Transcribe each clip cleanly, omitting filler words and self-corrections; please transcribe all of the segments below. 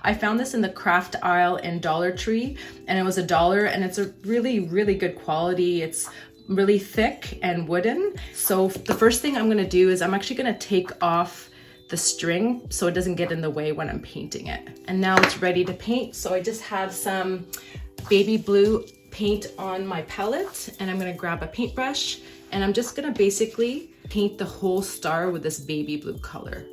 I found this in the craft aisle in Dollar Tree, and it was $1, and it's a really, really good quality. It's really thick and wooden. So the first thing I'm gonna do is I'm actually gonna take off the string so it doesn't get in the way when I'm painting it. And now it's ready to paint. So I just have some baby blue paint on my palette, and I'm gonna grab a paintbrush, and I'm just gonna basically paint the whole star with this baby blue color.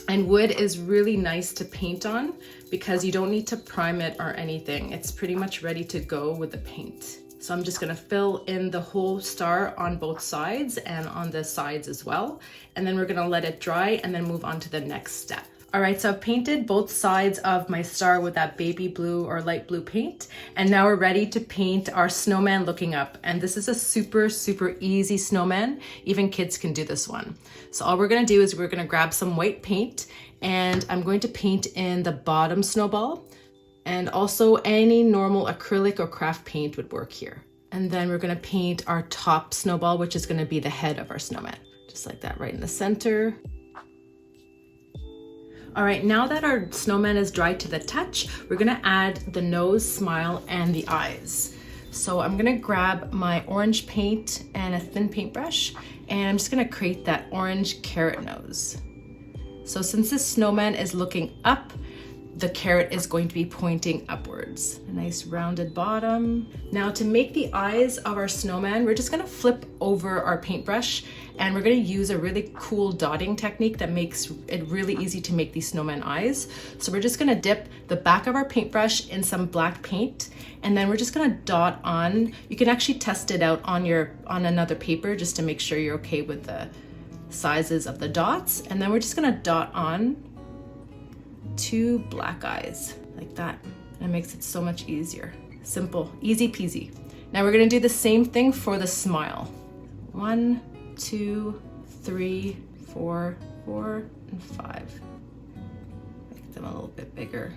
And wood is really nice to paint on because you don't need to prime it or anything. It's pretty much ready to go with the paint. So I'm just gonna fill in the whole star on both sides and on the sides as well. And then we're gonna let it dry and then move on to the next step. All right, so I've painted both sides of my star with that baby blue or light blue paint. And now we're ready to paint our snowman looking up. And this is a super, super easy snowman. Even kids can do this one. So all we're gonna do is we're gonna grab some white paint, and I'm going to paint in the bottom snowball. And also any normal acrylic or craft paint would work here. And then we're gonna paint our top snowball, which is gonna be the head of our snowman. Just like that, right in the center. All right, now that our snowman is dry to the touch, we're gonna add the nose, smile, and the eyes. So I'm gonna grab my orange paint and a thin paintbrush, and I'm just gonna create that orange carrot nose. So since this snowman is looking up, the carrot is going to be pointing upwards. A nice rounded bottom. Now to make the eyes of our snowman, we're just gonna flip over our paintbrush, and we're gonna use a really cool dotting technique that makes it really easy to make these snowman eyes. So we're just gonna dip the back of our paintbrush in some black paint, and then we're just gonna dot on. You can actually test it out on another paper just to make sure you're okay with the sizes of the dots. And then we're just gonna dot on 2 black eyes like that. And it makes it so much easier. Simple, easy peasy. Now we're gonna do the same thing for the smile. 1, 2, 3, 4, 4, and 5. Make them a little bit bigger.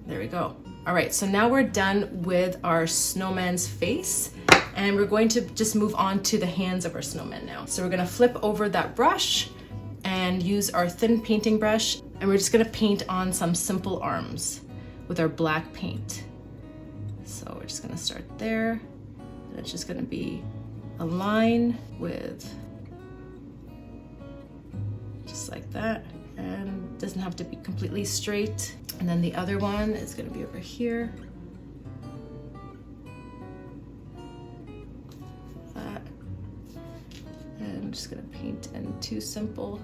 There we go. All right, so now we're done with our snowman's face, and we're going to just move on to the hands of our snowman now. So we're gonna flip over that brush and use our thin painting brush, and we're just gonna paint on some simple arms with our black paint. So we're just gonna start there, and it's just gonna be a line with, just like that, and it doesn't have to be completely straight. And then the other one is gonna be over here. That. And I'm just gonna paint in 2 simple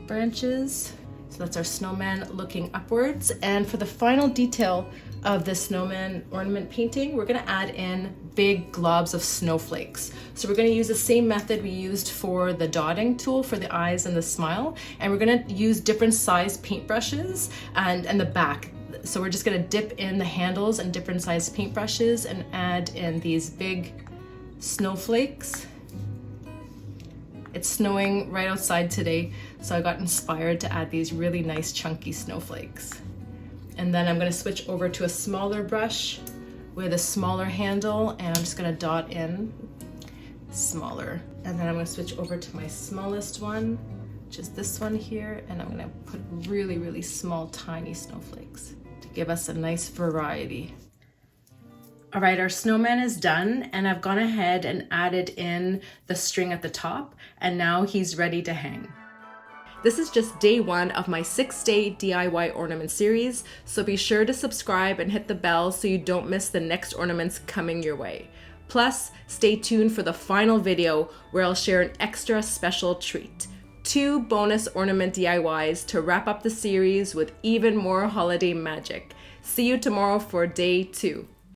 branches. So that's our snowman looking upwards. And for the final detail of the snowman ornament painting, we're gonna add in big globs of snowflakes. So we're gonna use the same method we used for the dotting tool for the eyes and the smile. And we're gonna use different size paintbrushes and the back. So we're just gonna dip in the handles and different size paintbrushes and add in these big snowflakes. It's snowing right outside today, so I got inspired to add these really nice chunky snowflakes. And then I'm gonna switch over to a smaller brush with a smaller handle, and I'm just gonna dot in smaller. And then I'm gonna switch over to my smallest one, which is this one here, and I'm gonna put really, really small, tiny snowflakes to give us a nice variety. All right, our snowman is done, and I've gone ahead and added in the string at the top, and now he's ready to hang. This is just day 1 of my 6-day DIY ornament series, so be sure to subscribe and hit the bell so you don't miss the next ornaments coming your way. Plus, stay tuned for the final video where I'll share an extra special treat. 2 bonus ornament DIYs to wrap up the series with even more holiday magic. See you tomorrow for day 2.